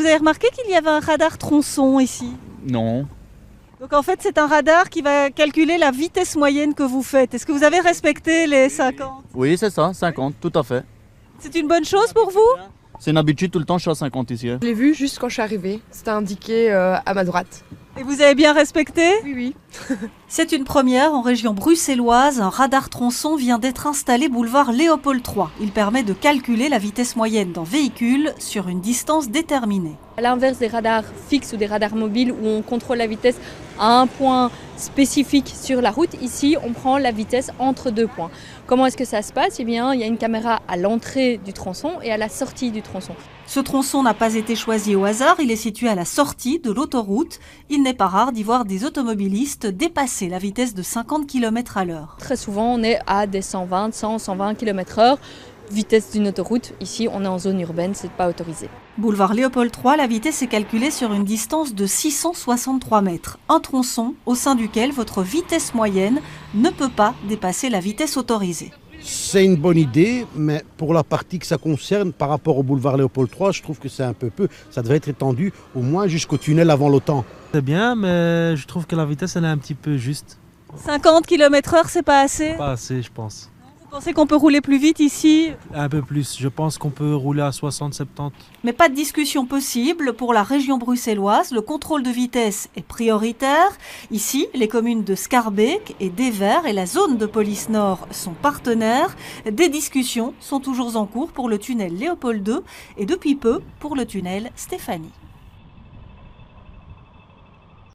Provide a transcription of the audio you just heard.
vous avez remarqué qu'il y avait un radar tronçon ici? Non. Donc en fait, c'est un radar qui va calculer la vitesse moyenne que vous faites. Est-ce que vous avez respecté les 50? Oui, c'est ça, 50, tout à fait. C'est une bonne chose pour vous? C'est une habitude, tout le temps je suis à 50 ici. Je l'ai vu juste quand je suis arrivée. C'était indiqué à ma droite. Et vous avez bien respecté? Oui, oui. C'est une première en région bruxelloise. Un radar tronçon vient d'être installé boulevard Léopold III. Il permet de calculer la vitesse moyenne d'un véhicule sur une distance déterminée. À l'inverse des radars fixes ou des radars mobiles où on contrôle la vitesse à un point spécifique sur la route, ici on prend la vitesse entre deux points. Comment est-ce que ça se passe? Eh bien, il y a une caméra à l'entrée du tronçon et à la sortie du tronçon. Ce tronçon n'a pas été choisi au hasard, il est situé à la sortie de l'autoroute. Il n'est pas rare d'y voir des automobilistes dépasser la vitesse de 50 km/h. Très souvent, on est à des 120, 100, 120 km/h. Vitesse d'une autoroute, ici on est en zone urbaine, c'est pas autorisé. Boulevard Léopold III, la vitesse est calculée sur une distance de 663 mètres. Un tronçon au sein duquel votre vitesse moyenne ne peut pas dépasser la vitesse autorisée. C'est une bonne idée, mais pour la partie que ça concerne par rapport au boulevard Léopold III, je trouve que c'est un peu peu. Ça devrait être étendu au moins jusqu'au tunnel avant l'OTAN. C'est bien, mais je trouve que la vitesse elle est un petit peu juste. 50 km/h, c'est pas assez? Pas assez, je pense. Vous pensez qu'on peut rouler plus vite ici? Un peu plus. Je pense qu'on peut rouler à 60-70. Mais pas de discussion possible. Pour la région bruxelloise, le contrôle de vitesse est prioritaire. Ici, les communes de Schaerbeek et d'Evere et la zone de police nord sont partenaires. Des discussions sont toujours en cours pour le tunnel Léopold II et depuis peu pour le tunnel Stéphanie.